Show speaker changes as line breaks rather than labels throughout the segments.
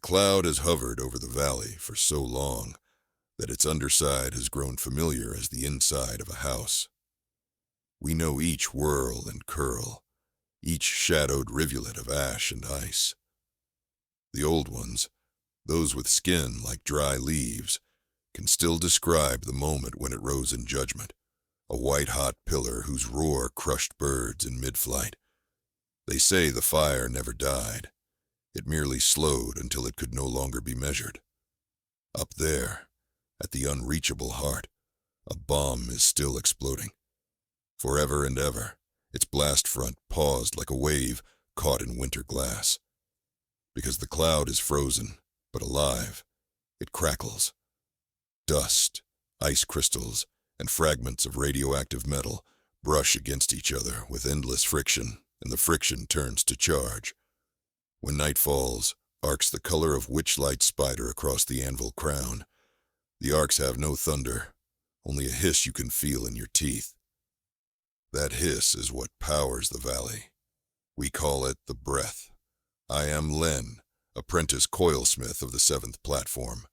cloud has hovered over the valley for so long that its underside has grown familiar as the inside of a house. We know each whirl and curl, each shadowed rivulet of ash and ice. The old ones, those with skin like dry leaves, can still describe the moment when it rose in judgment, a white-hot pillar whose roar crushed birds in mid-flight. They say the fire never died. It merely slowed until it could no longer be measured. Up there, at the unreachable heart, a bomb is still exploding. Forever and ever, its blast front paused like a wave caught in winter glass. Because the cloud is frozen, but alive, it crackles. Dust, ice crystals, and fragments of radioactive metal brush against each other with endless friction, and the friction turns to charge. When night falls, arcs the color of witchlight spider across the anvil crown. The arcs have no thunder, only a hiss you can feel in your teeth. That hiss is what powers the valley. We call it the breath. I am Len, apprentice coilsmith of the 7th platform.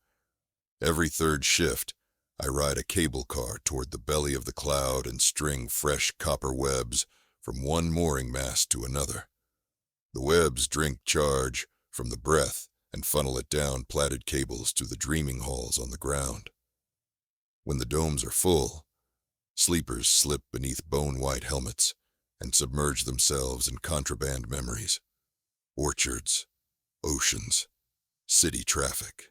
Every third shift, I ride a cable car toward the belly of the cloud and string fresh copper webs from one mooring mast to another. The webs drink charge from the breath and funnel it down plaited cables to the dreaming halls on the ground. When the domes are full, sleepers slip beneath bone-white helmets and submerge themselves in contraband memories. Orchards, oceans, city traffic.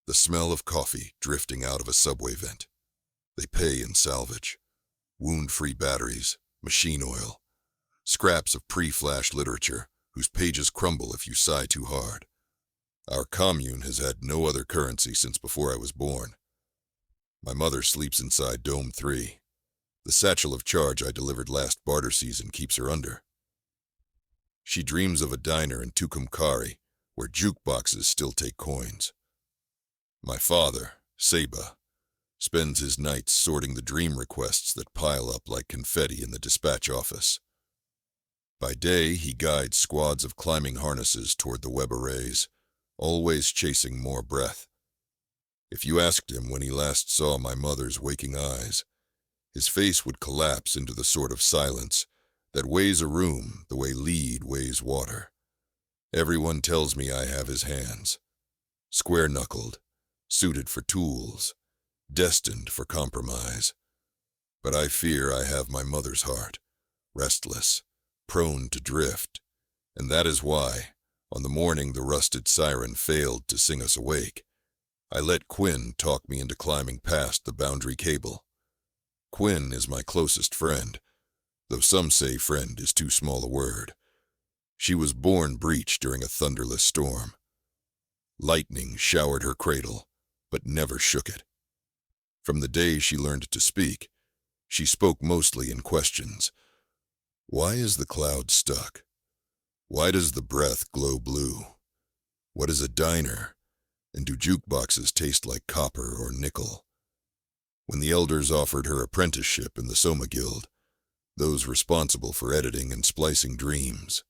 The smell of coffee drifting out of a subway vent. They pay in salvage. Wound-free batteries, machine oil, scraps of pre-flash literature whose pages crumble if you sigh too hard. Our commune has had no other currency since before I was born. My mother sleeps inside Dome 3. The satchel of charge I delivered last barter season keeps her under. She dreams of a diner in Tucumcari where jukeboxes still take coins. My father, Seba, spends his nights sorting the dream requests that pile up like confetti in the dispatch office. By day, he guides squads of climbing harnesses toward the web arrays, always chasing more breath. If you asked him when he last saw my mother's waking eyes, his face would collapse into the sort of silence that weighs a room the way lead weighs water. Everyone tells me I have his hands, square-knuckled, suited for tools, destined for compromise. But I fear I have my mother's heart, restless, prone to drift, and that is why, on the morning the rusted siren failed to sing us awake, I let Quinn talk me into climbing past the boundary cable. Quinn is my closest friend, though some say friend is too small a word. She was born breech during a thunderless storm. Lightning showered her cradle, but never shook it. From the day she learned to speak, she spoke mostly in questions. Why is the cloud stuck? Why does the breath glow blue? What is a diner? And do jukeboxes taste like copper or nickel? When the elders offered her apprenticeship in the Soma Guild, those responsible for editing and splicing dreams,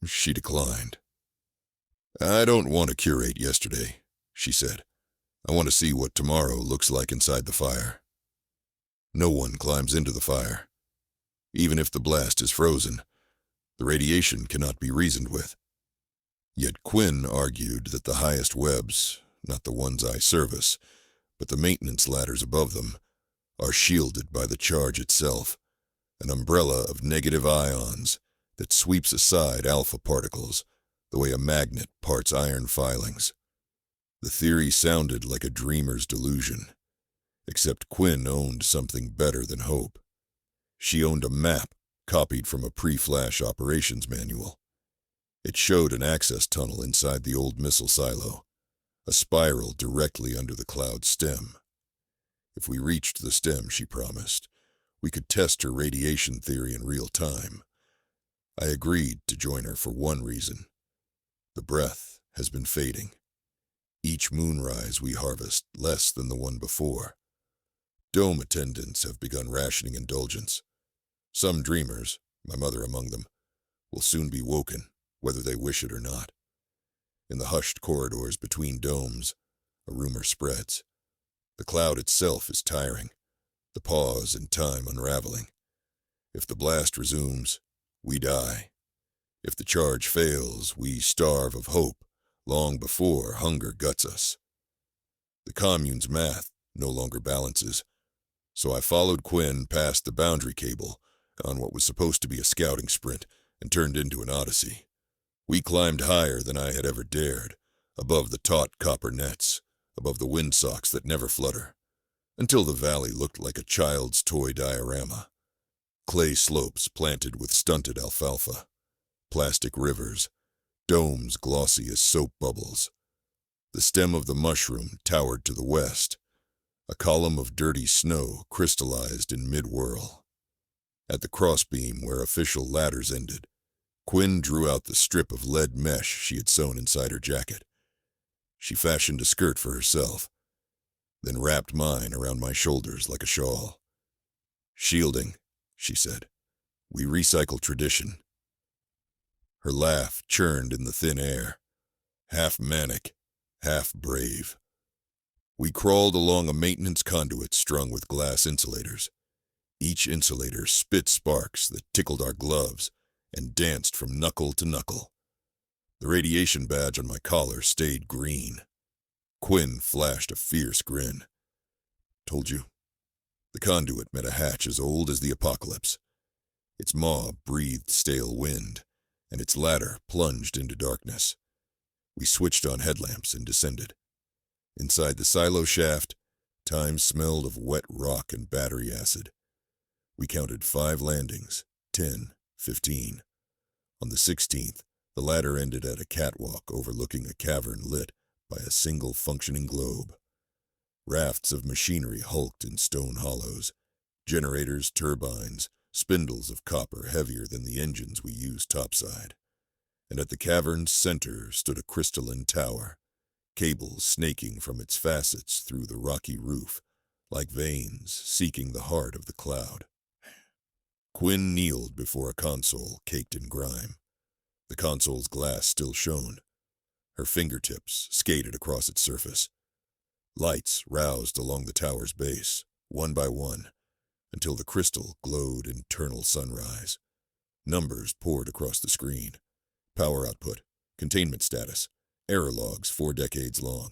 she declined. I don't want to curate yesterday, she said. I want to see what tomorrow looks like inside the fire. No one climbs into the fire. Even if the blast is frozen, the radiation cannot be reasoned with. Yet Quinn argued that the highest webs, not the ones I service, but the maintenance ladders above them, are shielded by the charge itself, an umbrella of negative ions that sweeps aside alpha particles the way a magnet parts iron filings. The theory sounded like a dreamer's delusion, except Quinn owned something better than hope. She owned a map copied from a pre-flash operations manual. It showed an access tunnel inside the old missile silo, a spiral directly under the cloud's stem. If we reached the stem, she promised, we could test her radiation theory in real time. I agreed to join her for one reason. The breath has been fading. Each moonrise we harvest less than the one before. Dome attendants have begun rationing indulgence. Some dreamers, my mother among them, will soon be woken, whether they wish it or not. In the hushed corridors between domes, a rumor spreads. The cloud itself is tiring, the pause in time unraveling. If the blast resumes, we die. If the charge fails, we starve of hope long before hunger guts us. The commune's math no longer balances, so I followed Quinn past the boundary cable on what was supposed to be a scouting sprint and turned into an odyssey. We climbed higher than I had ever dared, above the taut copper nets, above the windsocks that never flutter, until the valley looked like a child's toy diorama. Clay slopes planted with stunted alfalfa, plastic rivers, domes glossy as soap bubbles. The stem of the mushroom towered to the west, a column of dirty snow crystallized in mid-whirl. At the crossbeam where official ladders ended, Quinn drew out the strip of lead mesh she had sewn inside her jacket. She fashioned a skirt for herself, then wrapped mine around my shoulders like a shawl. "Shielding," she said. "We recycle tradition." Her laugh churned in the thin air, half manic, half brave. We crawled along a maintenance conduit strung with glass insulators. Each insulator spit sparks that tickled our gloves and danced from knuckle to knuckle. The radiation badge on my collar stayed green. Quinn flashed a fierce grin. "Told you." The conduit met a hatch as old as the apocalypse. Its maw breathed stale wind, and its ladder plunged into darkness. We switched on headlamps and descended. Inside the silo shaft, time smelled of wet rock and battery acid. We counted 5 landings, 10, 15. On the 16th, the ladder ended at a catwalk overlooking a cavern lit by a single functioning globe. Rafts of machinery hulked in stone hollows, generators, turbines, spindles of copper heavier than the engines we used topside. And at the cavern's center stood a crystalline tower, cables snaking from its facets through the rocky roof, like veins seeking the heart of the cloud. Quinn kneeled before a console caked in grime. The console's glass still shone. Her fingertips skated across its surface. Lights roused along the tower's base, one by one, until the crystal glowed eternal sunrise. Numbers poured across the screen. Power output, containment status, error logs 4 decades long.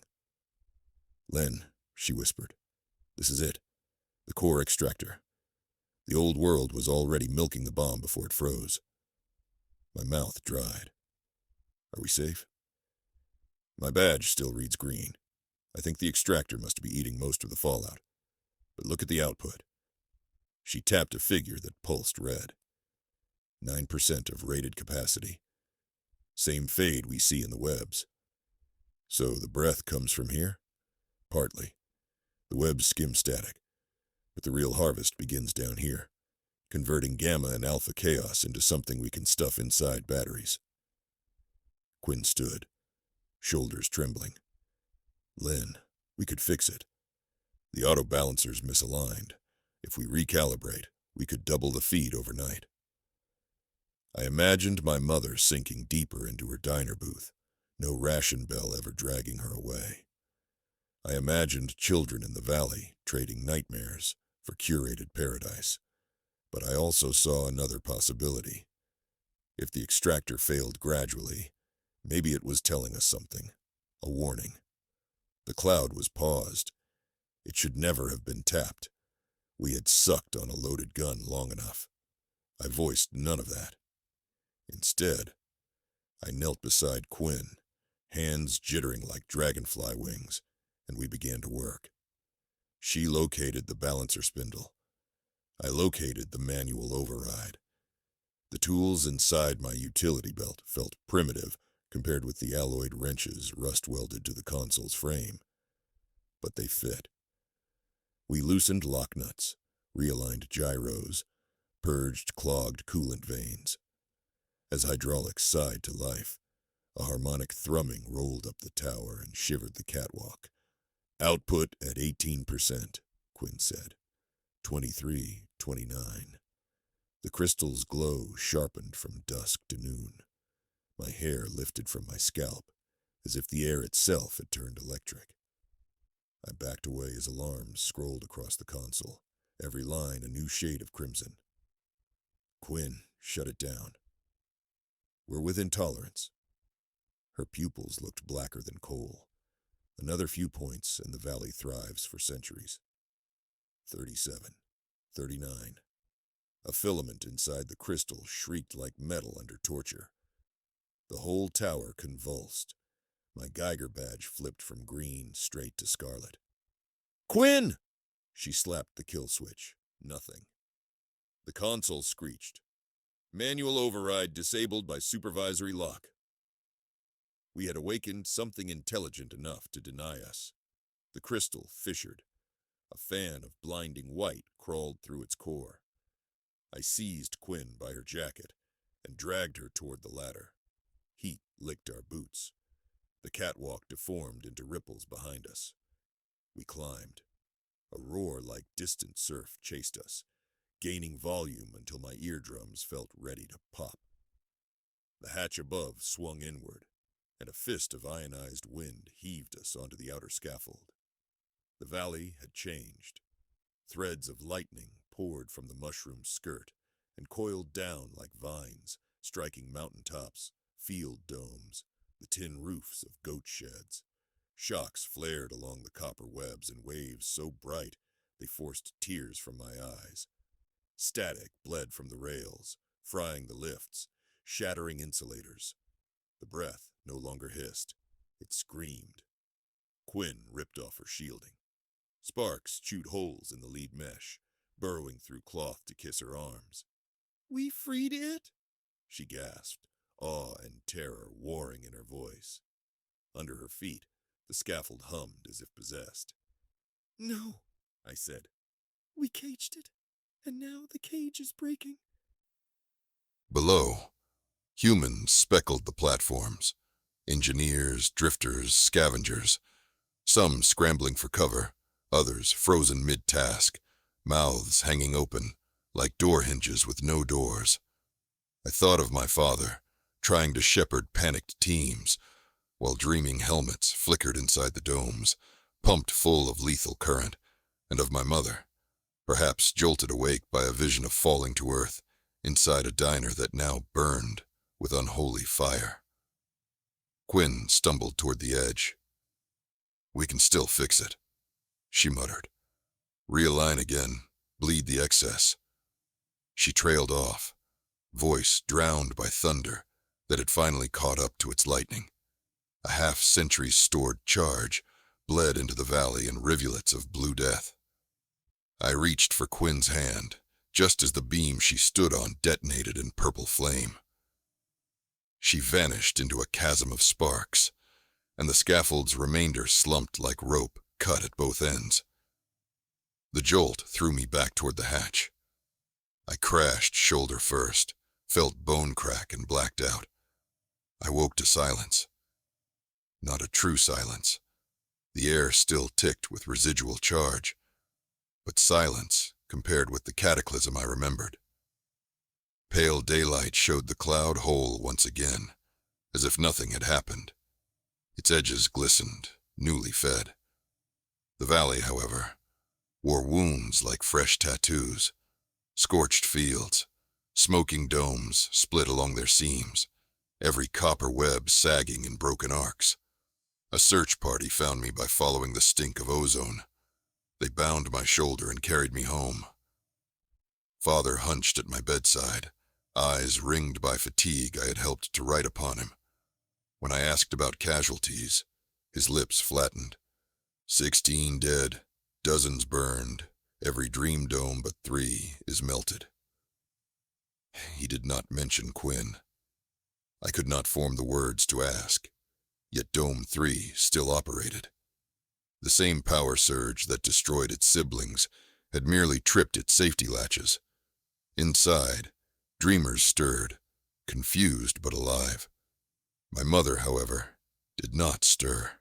"Len," she whispered, "this is it. The core extractor. The old world was already milking the bomb before it froze." My mouth dried. "Are we safe?" "My badge still reads green. I think the extractor must be eating most of the fallout. But look at the output." She tapped a figure that pulsed red. 9% of rated capacity. Same fade we see in the webs. "So the breath comes from here?" "Partly. The webs skim static. But the real harvest begins down here, converting gamma and alpha chaos into something we can stuff inside batteries." Quinn stood, shoulders trembling. "Len, we could fix it. The auto balancer's misaligned. If we recalibrate, we could double the feed overnight." I imagined my mother sinking deeper into her diner booth, no ration bell ever dragging her away. I imagined children in the valley trading nightmares for curated paradise. But I also saw another possibility. If the extractor failed gradually, maybe it was telling us something, a warning. The cloud was paused. It should never have been tapped. We had sucked on a loaded gun long enough. I voiced none of that. Instead, I knelt beside Quinn, hands jittering like dragonfly wings, and we began to work. She located the balancer spindle. I located the manual override. The tools inside my utility belt felt primitive compared with the alloyed wrenches rust-welded to the console's frame. But they fit. We loosened lock nuts, realigned gyros, purged clogged coolant veins. As hydraulics sighed to life, a harmonic thrumming rolled up the tower and shivered the catwalk. "Output at 18%, Quinn said. 23, 29. The crystal's glow sharpened from dusk to noon. My hair lifted from my scalp, as if the air itself had turned electric. I backed away as alarms scrolled across the console, every line a new shade of crimson. Quinn, shut it down. We're within tolerance. Her pupils looked blacker than coal. Another few points and the valley thrives for centuries. 37, 39. A filament inside the crystal shrieked like metal under torture. The whole tower convulsed. My Geiger badge flipped from green straight to scarlet. Quinn! She slapped the kill switch. Nothing. The console screeched. Manual override disabled by supervisory lock. We had awakened something intelligent enough to deny us. The crystal fissured. A fan of blinding white crawled through its core. I seized Quinn by her jacket and dragged her toward the ladder. Heat licked our boots. The catwalk deformed into ripples behind us. We climbed. A roar like distant surf chased us, gaining volume until my eardrums felt ready to pop. The hatch above swung inward, and a fist of ionized wind heaved us onto the outer scaffold. The valley had changed. Threads of lightning poured from the mushroom's skirt and coiled down like vines, striking mountaintops, field domes, the tin roofs of goat sheds. Shocks flared along the copper webs in waves so bright they forced tears from my eyes. Static bled from the rails, frying the lifts, shattering insulators. The breath no longer hissed. It screamed. Quinn ripped off her shielding. Sparks chewed holes in the lead mesh, burrowing through cloth to kiss her arms. "We freed it?" she gasped, awe and terror warring in her voice. Under her feet, the scaffold hummed as if possessed. "No," I said. "We caged it, and now the cage is breaking." Below, humans speckled the platforms. Engineers, drifters, scavengers. Some scrambling for cover, others frozen mid-task, mouths hanging open, like door hinges with no doors. I thought of my father, trying to shepherd panicked teams, while dreaming helmets flickered inside the domes, pumped full of lethal current, and of my mother, perhaps jolted awake by a vision of falling to earth inside a diner that now burned with unholy fire. Quinn stumbled toward the edge. "We can still fix it," she muttered. "Realign again, bleed the excess." She trailed off, voice drowned by thunder that had finally caught up to its lightning. A half-century stored charge bled into the valley in rivulets of blue death. I reached for Quinn's hand, just as the beam she stood on detonated in purple flame. She vanished into a chasm of sparks, and the scaffold's remainder slumped like rope cut at both ends. The jolt threw me back toward the hatch. I crashed shoulder first, felt bone crack and blacked out. I woke to silence. Not a true silence. The air still ticked with residual charge, but silence compared with the cataclysm I remembered. Pale daylight showed the cloud hole once again, as if nothing had happened. Its edges glistened, newly fed. The valley, however, wore wounds like fresh tattoos, scorched fields, smoking domes split along their seams, every copper web sagging in broken arcs. A search party found me by following the stink of ozone. They bound my shoulder and carried me home. Father hunched at my bedside, eyes ringed by fatigue I had helped to write upon him. When I asked about casualties, his lips flattened. 16 dead, dozens burned, every dream dome but 3 is melted. He did not mention Quinn. I could not form the words to ask, yet Dome 3 still operated. The same power surge that destroyed its siblings had merely tripped its safety latches. Inside, dreamers stirred, confused but alive. My mother, however, did not stir.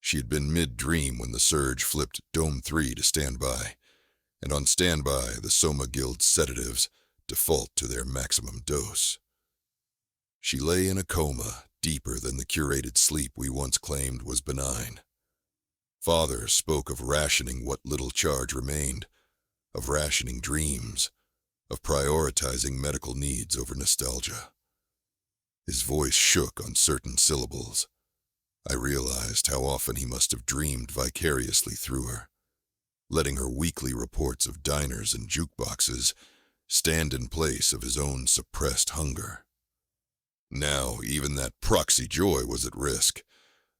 She had been mid-dream when the surge flipped Dome 3 to standby, and on standby the Soma Guild's sedatives default to their maximum dose. She lay in a coma, deeper than the curated sleep we once claimed was benign. Father spoke of rationing what little charge remained, of rationing dreams, of prioritizing medical needs over nostalgia. His voice shook on certain syllables. I realized how often he must have dreamed vicariously through her, letting her weekly reports of diners and jukeboxes stand in place of his own suppressed hunger. Now, even that proxy joy was at risk.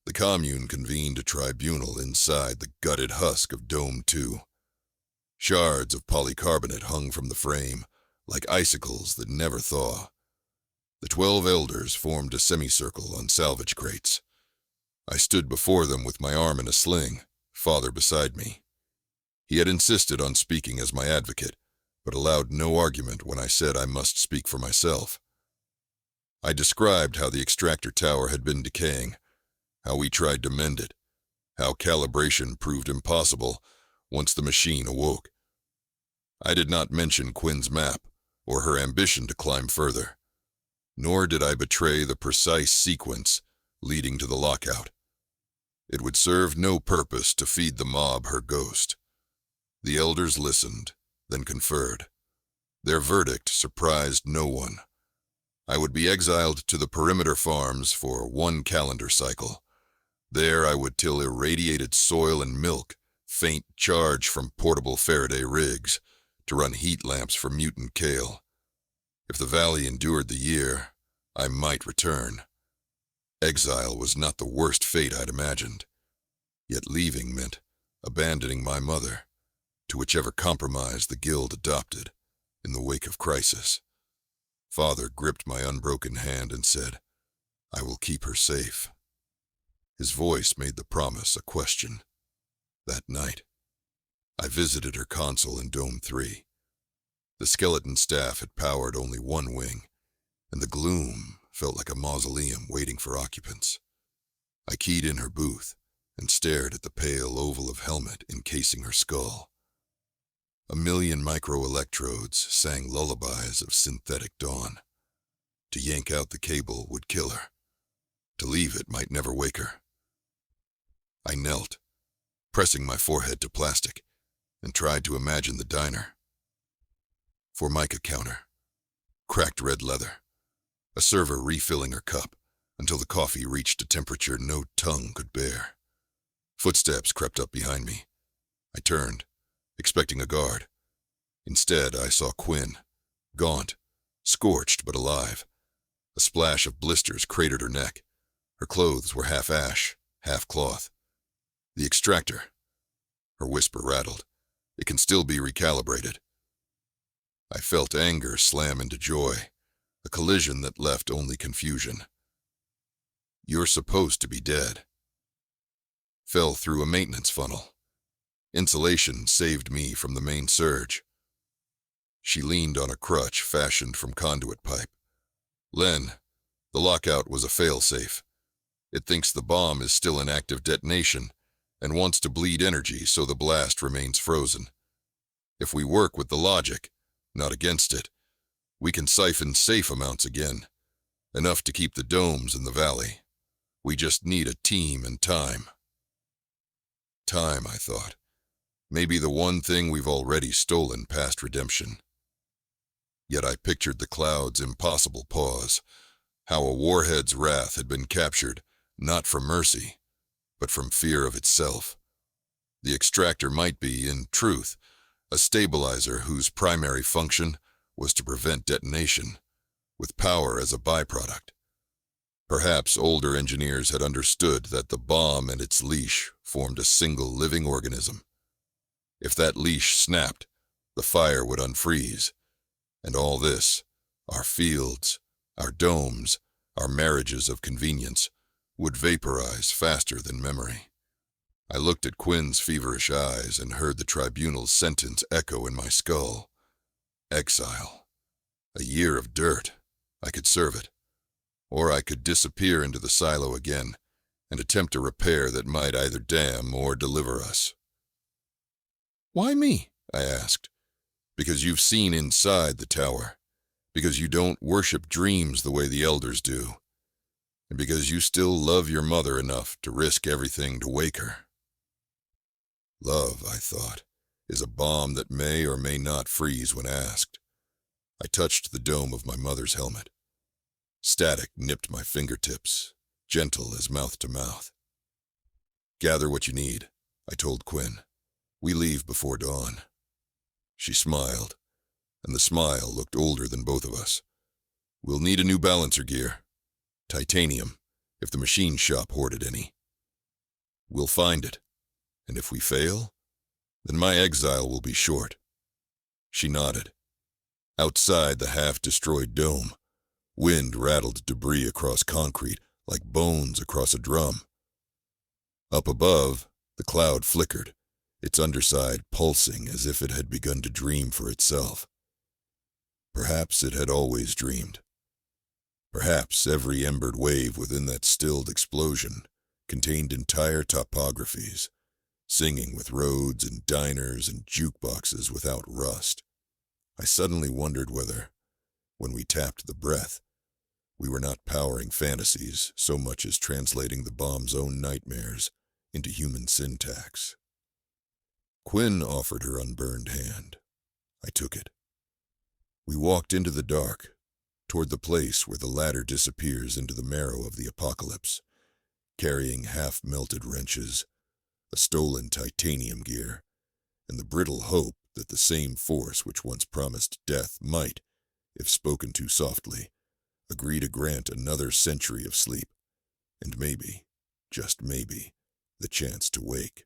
The commune convened a tribunal inside the gutted husk of Dome 2. Shards of polycarbonate hung from the frame, like icicles that never thaw. The 12 elders formed a semicircle on salvage crates. I stood before them with my arm in a sling, Father beside me. He had insisted on speaking as my advocate, but allowed no argument when I said I must speak for myself. I described how the extractor tower had been decaying, how we tried to mend it, how calibration proved impossible once the machine awoke. I did not mention Quinn's map or her ambition to climb further, nor did I betray the precise sequence leading to the lockout. It would serve no purpose to feed the mob her ghost. The elders listened, then conferred. Their verdict surprised no one. I would be exiled to the perimeter farms for 1 calendar cycle. There I would till irradiated soil and milk, faint charge from portable Faraday rigs, to run heat lamps for mutant kale. If the valley endured the year, I might return. Exile was not the worst fate I'd imagined. Yet leaving meant abandoning my mother, to whichever compromise the guild adopted in the wake of crisis. Father gripped my unbroken hand and said, "I will keep her safe." His voice made the promise a question. That night, I visited her console in Dome 3. The skeleton staff had powered only one wing, and the gloom felt like a mausoleum waiting for occupants. I keyed in her booth and stared at the pale oval of helmet encasing her skull. A million microelectrodes sang lullabies of synthetic dawn. To yank out the cable would kill her. To leave it might never wake her. I knelt, pressing my forehead to plastic, and tried to imagine the diner. Formica counter, cracked red leather, a server refilling her cup until the coffee reached a temperature no tongue could bear. Footsteps crept up behind me. I turned, expecting a guard. Instead, I saw Quinn, gaunt, scorched but alive. A splash of blisters cratered her neck. Her clothes were half ash, half cloth. The extractor. Her whisper rattled. It can still be recalibrated. I felt anger slam into joy, a collision that left only confusion. "You're supposed to be dead." Fell through a maintenance funnel. Insulation saved me from the main surge. She leaned on a crutch fashioned from conduit pipe. "Len, the lockout was a failsafe. It thinks the bomb is still in active detonation and wants to bleed energy so the blast remains frozen. If we work with the logic, not against it, we can siphon safe amounts again, enough to keep the domes in the valley. We just need a team and time." Time, I thought. Maybe the one thing we've already stolen past redemption. Yet I pictured the cloud's impossible pause, how a warhead's wrath had been captured, not from mercy, but from fear of itself. The extractor might be, in truth, a stabilizer whose primary function was to prevent detonation, with power as a byproduct. Perhaps older engineers had understood that the bomb and its leash formed a single living organism. If that leash snapped, the fire would unfreeze. And all this, our fields, our domes, our marriages of convenience, would vaporize faster than memory. I looked at Quinn's feverish eyes and heard the tribunal's sentence echo in my skull. Exile. A year of dirt. I could serve it. Or I could disappear into the silo again and attempt a repair that might either damn or deliver us. "Why me?" I asked. "Because you've seen inside the tower. Because you don't worship dreams the way the elders do. And because you still love your mother enough to risk everything to wake her. Love, I thought, is a bomb that may or may not freeze when asked. I touched the dome of my mother's helmet. Static nipped my fingertips, gentle as mouth to mouth. Gather what you need, I told Quinn. We leave before dawn. She smiled, and the smile looked older than both of us. We'll need a new balancer gear. Titanium, if the machine shop hoarded any. We'll find it, and if we fail, then my exile will be short. She nodded. Outside the half-destroyed dome, wind rattled debris across concrete like bones across a drum. Up above, the cloud flickered, its underside pulsing as if it had begun to dream for itself. Perhaps it had always dreamed. Perhaps every embered wave within that stilled explosion contained entire topographies, singing with roads and diners and jukeboxes without rust. I suddenly wondered whether, when we tapped the breath, we were not powering fantasies so much as translating the bomb's own nightmares into human syntax. Quinn offered her unburned hand. I took it. We walked into the dark, toward the place where the ladder disappears into the marrow of the apocalypse, carrying half-melted wrenches, a stolen titanium gear, and the brittle hope that the same force which once promised death might, if spoken to softly, agree to grant another century of sleep, and maybe, just maybe, the chance to wake.